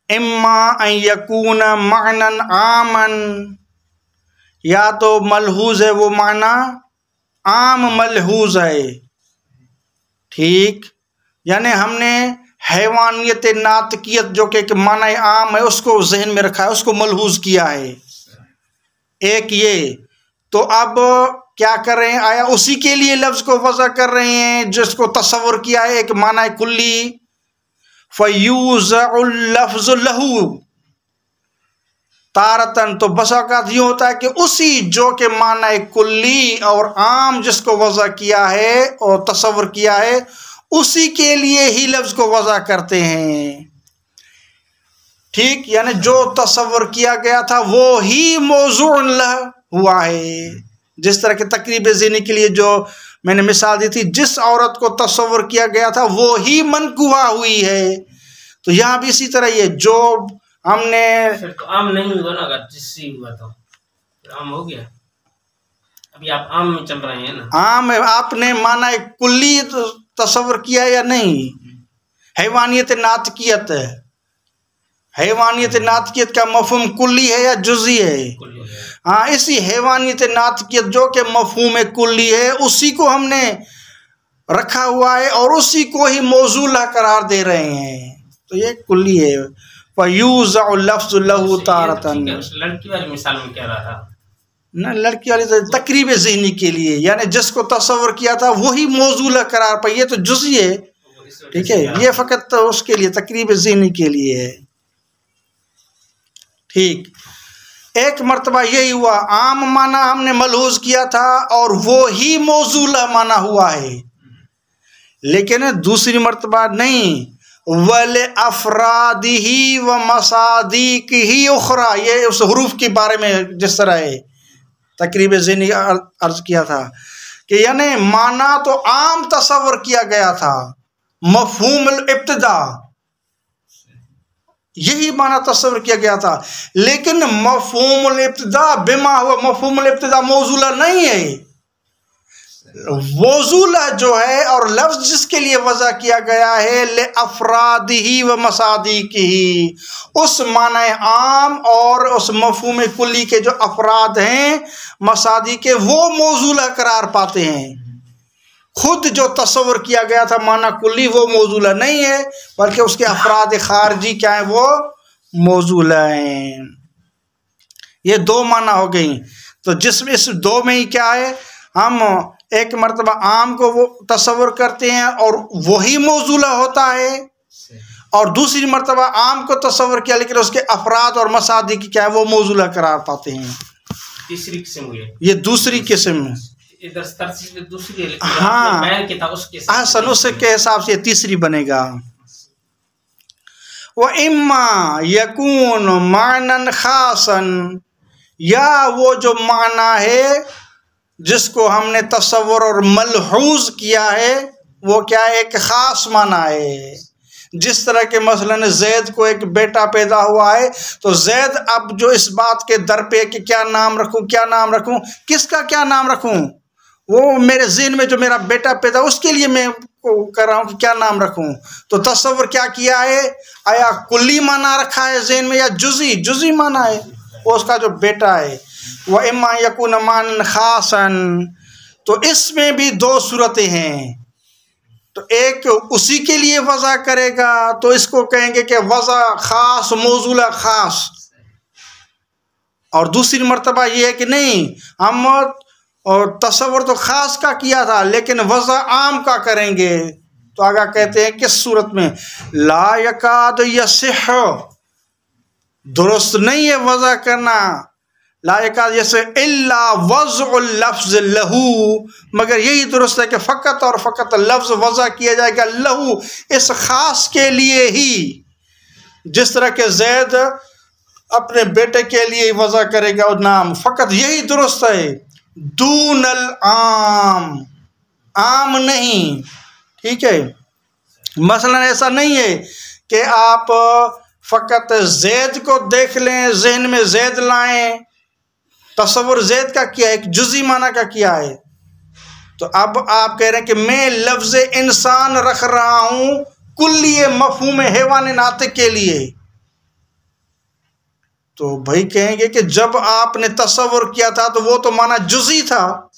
इम्मा अन यकून मानन आमन, या तो मलहूज़ है वो माना आम मलहूज़ है, ठीक। यानी हमने हैवानियत नातकियत जो कि माना आम है उसको जहन में रखा है, उसको मलहूज़ किया है, एक ये। तो अब क्या कर रहे हैं, आया उसी के लिए लफ्ज़ को वज़ा कर रहे हैं जिसको तस्वुर किया है, एक माना कुल्ली। फ़यूज़अल लफ़्ज़ु लहू तारतन, तो बस औक़ात यूँ होता है कि उसी जो के माना कुल्ली और आम जिसको वज़ा किया है और तस्वुर किया है उसी के लिए ही लफ्ज़ को वज़ा करते हैं, ठीक। यानी जो तस्वुर किया गया था वो ही मौज़ूअन लह हुआ है। जिस तरह के तक़रीब ज़िनी के लिए जो मैंने मिसाल दी थी, जिस औरत को तस्वुर किया गया था वो ही मनकुहा हुई है, तो यहाँ भी इसी तरह ये जो हमने, फिर तो आम नहीं हुआ ना, अगर जिससे हुआ तो आम हो गया। अभी आप आम में चल रहे हैं ना, आम आपने माना कुल्ली तस्वुर किया या नहीं, हैवानियत नातकियत है, हैवानियत नातकियत का मफ़हूम कुल्ली है या जुज़ी है। हाँ, इसी हैवानियत नातिकियत जो कि मफहूम कुल्ली है उसी को हमने रखा हुआ है और उसी को ही मौजूला करार दे रहे हैं। तो ये कुल्ली है। फ़यूज़अ लफ्ज़ु लहू तारतन। लड़की वाली मिसाल में क्या रहा था ना, लड़की वाली तो तकरीब ज़हनी के लिए, यानी जिसको तस्वर किया था वही मौजूला करार पर, ये तो जुज़ी है, ठीक है, ये फ़कत तो उसके लिए तकरीब ज़हनी के लिए है। ठीक, एक मर्तबा यही हुआ, आम माना हमने मलहूज किया था और वो ही मौजूला माना हुआ है, लेकिन दूसरी मर्तबा नहीं, वल अफरादिही व मसादीकिही उखरा, ये उस हुरूफ के बारे में जिस तरह है तकरीब ज़हनी अर्ज किया था कि यानी माना तो आम तस्वर किया गया था, मफहूमुल इब्तिदा यही माना तस्वर किया गया था, लेकिन मफहूमुल इब्तिदा बिमा हुआ, मफहूमुल इब्तिदा मौजूला नहीं है। मौजूला जो है और लफ्ज जिसके लिए वज़ा किया गया है ले अफरादिही व मसादीकिही, उस माने आम और उस मफहूम कुल्ली के जो अफराद हैं मसादी के, वो मौजूला करार पाते हैं। खुद जो तस्वर किया गया था माना कुल्ली वो मौजूला नहीं है, बल्कि उसके अफराद खारजी क्या है वो मौजूला हैं। ये दो माना हो गई। तो जिसमें इस दो में ही क्या है, हम एक मर्तबा आम को वो तस्वर करते हैं और वही मौजूला होता है, और दूसरी मर्तबा आम को तस्वर किया लेकिन उसके अफराद और मसादी की क्या है वो मौजूला करार पाते हैं। तीसरी किस्म ये दूसरी किस्म, दूसरी, हाँ हसन उसके हिसाब से तीसरी बनेगा। व इम्मा यकून मानन खासन, या वो जो माना है जिसको हमने तस्वर और मलहूज किया है वो क्या है, एक ख़ास माना है। जिस तरह के मसलन जैद को एक बेटा पैदा हुआ है, तो जैद अब जो इस बात के दर पे कि क्या नाम रखूं, क्या नाम रखूं, किसका क्या नाम रखूं, वो मेरे ज़हन में जो मेरा बेटा पैदा उसके लिए मैं कर रहा हूँ कि क्या नाम रखूं। तो तस्वर क्या किया है, आया कुल्ली माना रखा है ज़हन में या जुज़ी माना है वो उसका जो बेटा है। वह इम्मा यकून मानन खासन, तो इसमें भी दो सूरतें हैं। तो एक उसी के लिए वज़ा करेगा तो इसको कहेंगे कि वज़ा ख़ास मौजूला ख़ास, और दूसरी मर्तबा ये है कि नहीं हम और तस्वर तो ख़ास का किया था लेकिन वज़ा आम का करेंगे। तो आगे कहते हैं किस सूरत में, ला यकाद यसिह, दुरुस्त नहीं है वज़ा करना, ला यकाद यसिह इल्ला वज़उल लफ्ज़ लहू, मगर यही दुरुस्त है कि फ़कत और फ़कत लफ्ज़ वज़ा किया जाएगा लहू, इस ख़ास के लिए ही। जिस तरह के जैद अपने बेटे के लिए वज़ा करेगा और नाम, फ़कत यही दुरुस्त है, दूनल आम नहीं। ठीक है, मसलन ऐसा नहीं है कि आप फ़कत जैद को देख लें, जहन में जैद लाएं, तस्वर जैद का किया है, एक जुज़ी माना का किया है। तो अब आप कह रहे हैं कि मैं लफ्ज़ इंसान रख रहा हूँ कुल्ली मफ़हूम हैवान नातिक के लिए, तो भाई कहेंगे कि जब आपने तस्वर किया था तो वो तो माना जुज़ी था,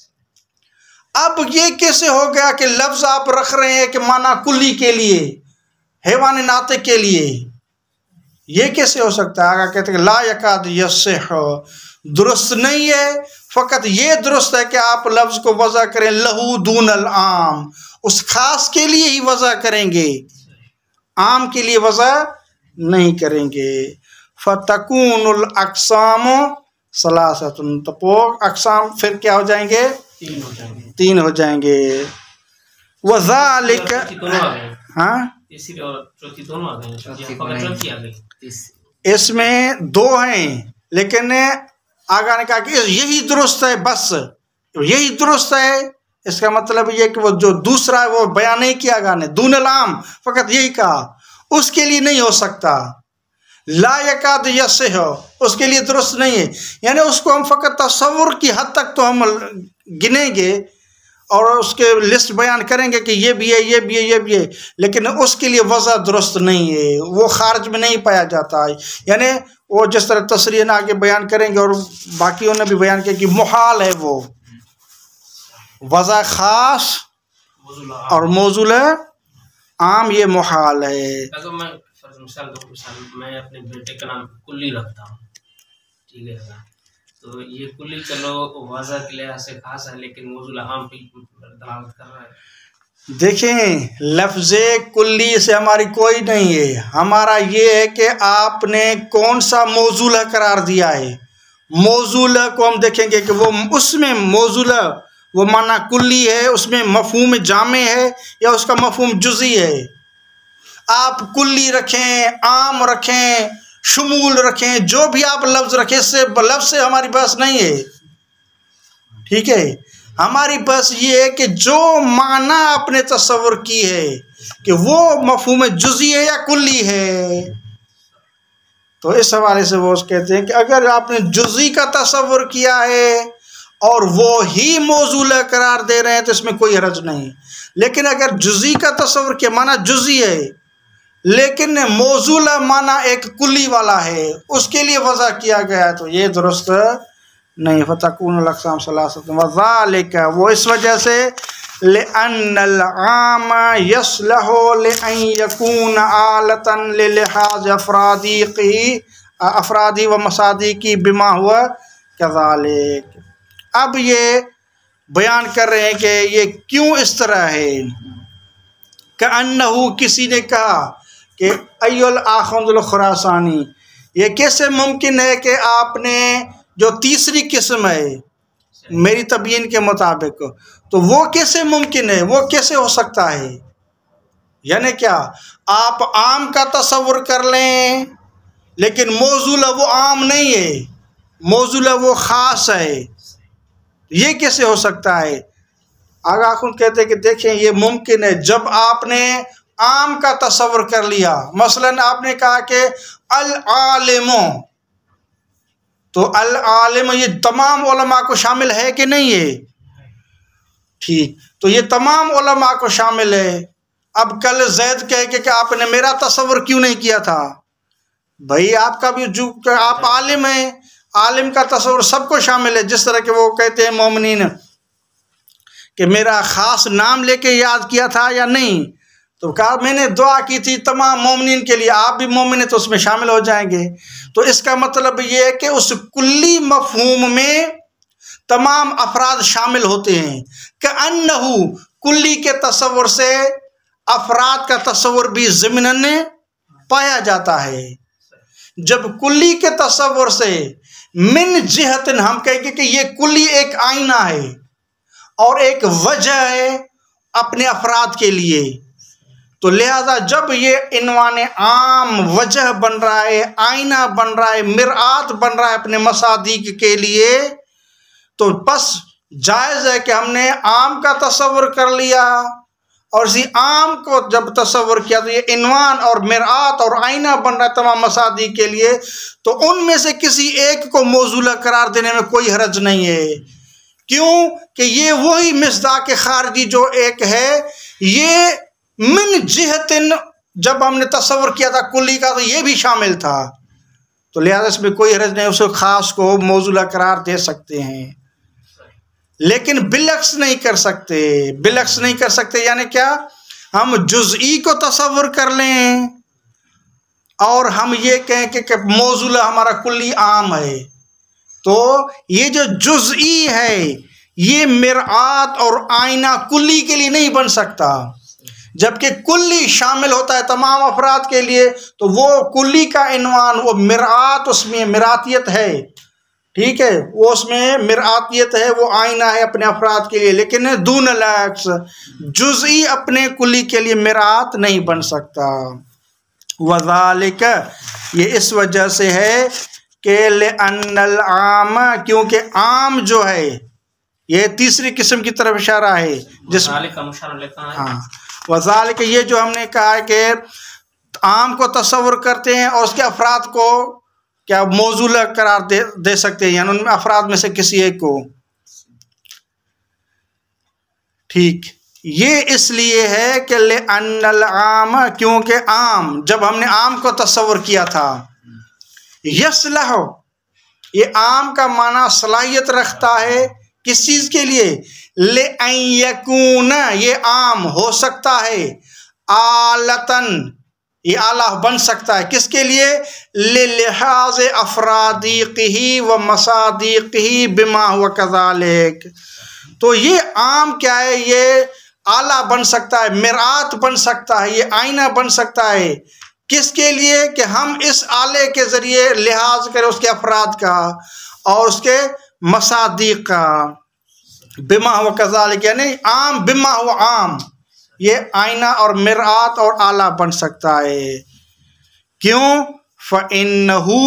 अब ये कैसे हो गया कि लफ्ज़ आप रख रहे हैं कि माना कुल्ली के लिए, हैवान नातिक के लिए, ये कैसे हो सकता है। आगे कहते हैं ला यकाद यसिह, दुरुस्त नहीं है, फ़कत ये दुरुस्त है कि आप लफ्ज़ को वज़ा करें लहू दूनल आम, उस खास के लिए ही वज़ा करेंगे, आम के लिए वज़ा नहीं करेंगे। फ़तकूनुल अक़साम सलासतुन, तो अक़साम फिर क्या हो जाएंगे, तीन हो जाएंगे। वज़ालिक, हाँ इसमें दो हैं लेकिन आगा ने कहा कि यही दुरुस्त है, बस यही दुरुस्त है। इसका मतलब ये कि वो जो दूसरा है वो बयान नहीं किया आगा ने, दूनल आम, फ़कत यही कहा, उसके लिए नहीं हो सकता। ला यकाद यसिह उसके लिए दुरुस्त नहीं है, यानी उसको हम फ़कत तस्वुर की हद तक तो हम गिनेंगे और उसके लिस्ट बयान करेंगे कि ये भी है, ये भी है, ये भी है, लेकिन उसके लिए वजह दुरुस्त नहीं है, वो खारिज में नहीं पाया जाता है। यानी वो जिस तरह तसरीह आगे बयान करेंगे और बाकियों ने भी बयान किया कि मुहाल है वो वजह खास और मौजूल आम, ये मुहाल है। अगर मैं मिसाल मैं अपने बेटे का नाम कुल्ली रखता हूँ, ठीक है ना, तो ये कुल्ली चलो वजह के लिहाज से खास है, लेकिन मौजूल आम पे दलालत कर रहा है। देखें, लफ्ज़े कुल्ली से हमारी कोई नहीं है, हमारा ये है कि आपने कौन सा मौजूल करार दिया है। मौजूल को हम देखेंगे कि वो उसमें मौजूल वो माना कुल्ली है, उसमें मफहूम जामे है या उसका मफहूम जुज़ी है। आप कुल्ली रखें, आम रखें, शुमूल रखें, जो भी आप लफ्ज़ रखें, इससे लफ्ज़ से हमारी बहस नहीं है, ठीक है। हमारी बस ये है कि जो माना आपने तस्वुर की है कि वो मफहूम जुज़ी है या कुल्ली है। तो इस हवाले से वो कहते हैं कि अगर आपने जुज़ी का तस्वुर किया है और वो ही मौजूल करार दे रहे हैं तो इसमें कोई हरज नहीं। लेकिन अगर जुज़ी का तस्वुर किया, माना जुज़ी है लेकिन मौजूल माना एक कुल्ली वाला है, उसके लिए वज़ा किया गया है, तो ये दुरुस्त नहीं। फ़तकून अक़साम सलासत वज़ालिक, वो इस वजह से लिअन्नल आम यस्लहु लिअन यकून आलतन लिलिहाज़ अफ़रादी व मसादिकी बिमा हुआ कज़ालिक। अब ये बयान कर रहे हैं कि ये क्यों इस तरह है। कअन्नहु, किसी ने कहा कि अय्युल आखुंदुल खुरासानी, ये कैसे मुमकिन है कि आपने जो तीसरी किस्म है मेरी तबयीन के मुताबिक, तो वो कैसे मुमकिन है, वो कैसे हो सकता है। यानी क्या, आप आम का तस्वुर कर लें लेकिन मौजूल वो आम नहीं है, मौजूल वो ख़ास है, ये कैसे हो सकता है। आगा खुद कहते हैं कि देखें, ये मुमकिन है जब आपने आम का तस्वुर कर लिया। मसलन आपने कहा कि अल आलिमो, तो अल आलिम ये तमाम उलमा को शामिल है कि नहीं है, ठीक, तो ये तमाम उलमा को शामिल है। अब कल जैद कह के कि आपने मेरा तस्वुर क्यों नहीं किया था, भाई आपका भी जो आप आलिम हैं, आलिम का तस्वुर सबको शामिल है। जिस तरह के वो कहते हैं मोमिनीन कि मेरा ख़ास नाम लेके याद किया था या नहीं, तो कहा मैंने दुआ की थी तमाम मोमिनीन के लिए, आप भी मोमिन हैं तो उसमें शामिल हो जाएंगे। तो इसका मतलब ये है कि उस कुल्ली मफहूम में तमाम अफराद शामिल होते हैं। कअन्नहु, कुल्ली के तस्वुर से अफराद का तस्वुर भी ज़िम्नन पाया जाता है। जब कुल्ली के तस्वुर से मिन जिहतन हम कहेंगे कि ये कुल्ली एक आईना है और एक वजह है अपने अफराद के लिए, तो लिहाजा जब ये इनवान आम वजह बन रहा है, आईना बन रहा है, मिरात बन रहा है अपने मसादीक के लिए, तो बस जायज़ है कि हमने आम का तस्वुर कर लिया और इसी आम को जब तस्वुर किया तो ये इनवान और मिरात और आईना बन रहा है तमाम मसादीक के लिए, तो उनमें से किसी एक को मौजूला करार देने में कोई हरज नहीं है। क्यों कि ये वही मिस्दाक खारजी जो एक है, ये मिन जिहतिन जब हमने तस्वुर किया था कुल्ली का तो ये भी शामिल था, तो लिहाजा इसमें कोई हरज नहीं, उसको ख़ास को मौजूला करार दे सकते हैं, लेकिन बिलक्स नहीं कर सकते। बिलक्स नहीं कर सकते यानी क्या, हम जुज़ई को तस्वुर कर लें और हम ये कहें कि मौजूला हमारा कुल्ली आम है, तो ये जो जुज़ई है ये मिरात और आईना कुल्ली के लिए नहीं बन सकता। जबकि कुल्ली शामिल होता है तमाम अफराद के लिए, तो वो कुल्ली का इनवान, वो मिरात, उसमें मिरातियत है, ठीक है, वो उसमें मिरातियत है, वो आईना है अपने अफराद के लिए, लेकिन दून लक्स जुज़ई अपने कुल्ली के लिए मिरात नहीं बन सकता। वज़ालिक, ये इस वजह से है कि लिअन्नल आम, क्योंकि आम जो है ये तीसरी किस्म की तरफ इशारा है, जिसमें हाँ वज़ालिक, ये जो हमने कहा है कि आम को तस्वुर करते हैं और उसके अफराद को क्या मौजूला करार दे सकते हैं, यानी उनमें अफराद में से किसी एक को। ठीक, ये इसलिए है कि ले अन्नल आम, क्योंकि आम, जब हमने आम को तस्वर किया था, यसलह, ये आम का माना सलाहियत रखता है किस चीज के लिए, ले यकून, ये आम हो सकता है, आलतन, ये आला बन सकता है किसके लिए, ले लिहाज अफरादीक़ी व मसादीक़ी बिमा हुआ कज़ालिक। तो ये आम क्या है, ये आला बन सकता है, मिरात बन सकता है, ये आईना बन सकता है किसके लिए, कि हम इस आले के ज़रिए लिहाज करें उसके अफराद का और उसके मसादीक़ का। बिमा हुआ कज़ालिक यानी आम, बिमा हुआ आम, ये आईना और मिरात और आला बन सकता है। क्यों, फ़इन्नहु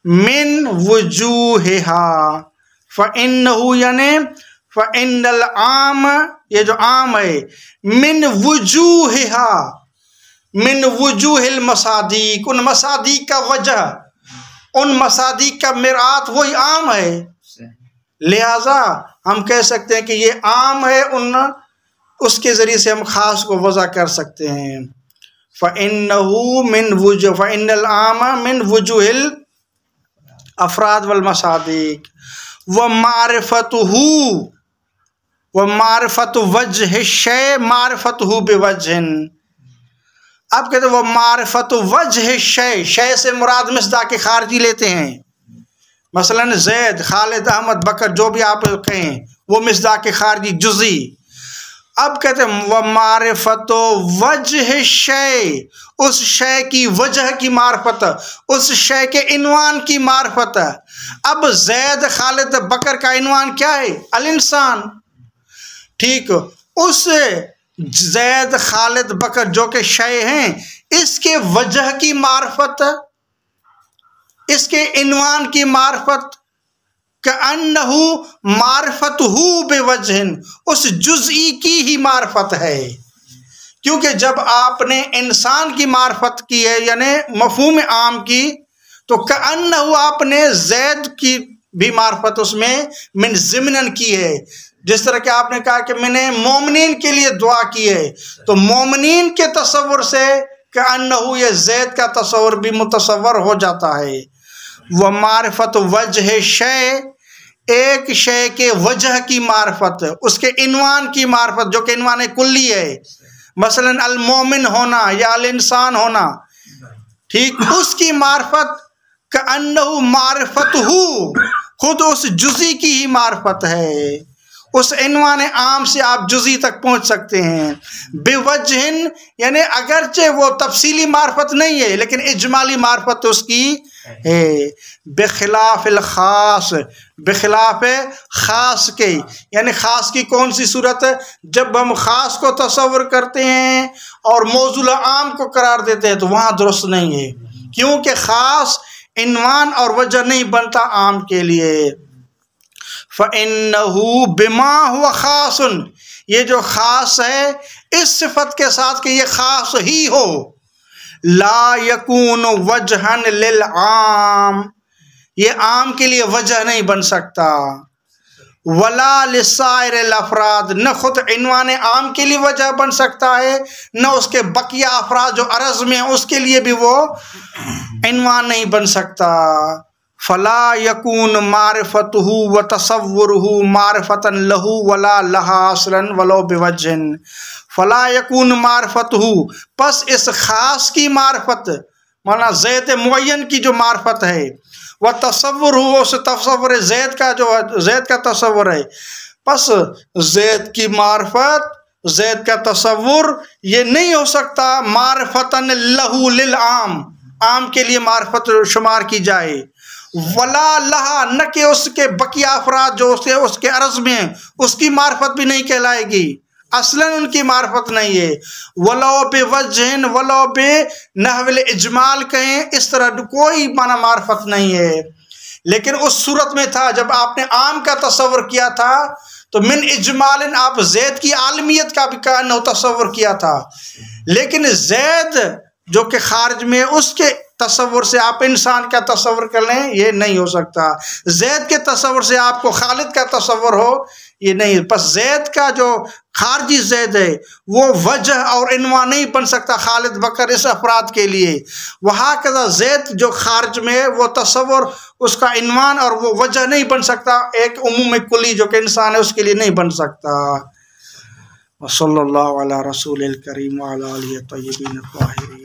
मिन वजूहिहा, फ़इन्नहु यानी फ़इन्नल आम, ये जो आम है, मिन वजूहिहा, मिन वजूहिल मसादीक, उन मसादीक का वजह, उन मसादीक का मिरात वही आम है। लिहाजा हम कह सकते हैं कि ये आम है, उसके ज़रिए से हम ख़ास को वज़ा कर सकते हैं। फ़इन्नहु मिन वजूह, फ़इन्नल आम मिन वजूहिल अफ़राद वल मसादीक व मारिफ़तुहु, व मारिफ़तु वजह शै मारिफ़तुहु बिवजहिन। अब कहते वो मारिफ़तु वजह शै, शै से मुराद मिस्दाक़ खारजी लेते हैं, मसलन ज़ैद, खालिद, अहमद, बकर, जो भी आप कहें वो मिस्दाक़ खारजी जुज़ी। अब कहते हैं व मारिफ़तो वजह शै, उस शय की वजह की मार्फत, उस शय के इनवान की मार्फत। अब ज़ैद, खालिद, बकर का इनवान क्या है, अल इंसान। ठीक, उस ज़ैद, खालिद, बकर जो के शय हैं, इसके वजह की मार्फत, इसके इनवान की मार्फत, कअन्नहु मारिफ़तुहु बिवजहिन, उस जुज़ई की ही मार्फत है। क्योंकि जब आपने इंसान की मार्फत की है यानी मफ़हूम आम की, तो कअन्नहु आपने ज़ैद की भी मार्फत उसमें मिन ज़िमनन की है। जिस तरह के आपने कहा कि मैंने मोमिनीन के लिए दुआ की है, तो मोमिनीन के तसव्वुर से कअन्नहु ये ज़ैद का तसव्वुर भी मुतसव्वर हो जाता है। व मारिफ़त वजह शय, एक शय के वजह की मार्फत, उसके इनवान की मार्फत, जो कि इनवान कुल्ली है, मसलन अल मोमिन होना या अल इंसान होना, ठीक, उसकी मार्फत कअन्नहु मारिफ़तुहु, खुद उस जुज़ी की ही मार्फत है। उस इनवान आम से आप जुज़ी तक पहुँच सकते हैं। बेवजहिन यानी अगरचे वो तफसीली मार्फत नहीं है, लेकिन इजमाली मार्फत उसकी है। बेखिलाफ़िल ख़ास, बेखिलाफ़ ख़ास के, यानी ख़ास की कौन सी सूरत है, जब हम ख़ास को तस्वर करते हैं और मौजूल आम को करार देते हैं तो वहाँ दुरुस्त नहीं है, क्योंकि ख़ास इनवान और वजह नहीं बनता आम के लिए। फ़इन्नहु बिमा हुआ ख़ासन, ये जो ख़ास है इस सिफत के साथ कि ये ख़ास ही हो, ला यकून वजहन लिल आम, ये आम के लिए वजह नहीं बन सकता। वला लिसाइरिल अफराद, न खुद इनवान आम के लिए वजह बन सकता है, न उसके बकिया अफराद जो अरज में है उसके लिए भी वो इनवान नहीं बन सकता। फला यकून मारिफ़तुहु व तसव्वुरुहु मारिफ़तन लहू वला लहा असलन वलो बिवजहिन। फला यकून मारिफ़तुहु, पस इस ख़ास की मार्फत, माना ज़ैद मुअय्यन की जो मार्फत है, वह तसव्वुर हो, उस तसव्वुर ज़ैद का जो ज़ैद का तसव्वुर है, पस ज़ैद की मार्फत, ज़ैद का तसव्वुर ये नहीं हो सकता मारिफ़तन लहू लिल आम, आम के लिए मार्फत शुमार की जाए। वला लहा, न कि उसके बकिया अफराद जो उसके अर्ज़ में हैं उसकी मार्फत भी नहीं कहलाएगी, असलन उनकी मार्फत नहीं है। वलो पे वजहन, वलो पे नहविल इजमाल कहें, इस तरह कोई माना मार्फत नहीं है। लेकिन उस सूरत में था जब आपने आम का तस्वर किया था तो मिन इजमाल आप ज़ैद की आलमियत का भी कहना तस्वर किया था, लेकिन ज़ैद जो कि खारिज में उसके तस्वर से आप इंसान का तस्वर कर लें ये नहीं हो सकता। ज़ैद के तस्वर से आपको खालिद का तस्वर हो ये नहीं, बस ज़ैद का जो खारजी जैद है, वो वजह और इनवान नहीं बन सकता खालिद बकर इस अफराद के लिए। वहाँ कदा जैद जो खारज में है वो तस्वर उसका इनवान और वो वजह नहीं बन सकता, एक उमूम कुली जो कि इंसान है उसके लिए नहीं बन सकता। वसल्लल्लाहु अला रसूलिल करीम व अला आलिहि तय्यबीन ताहिरीन।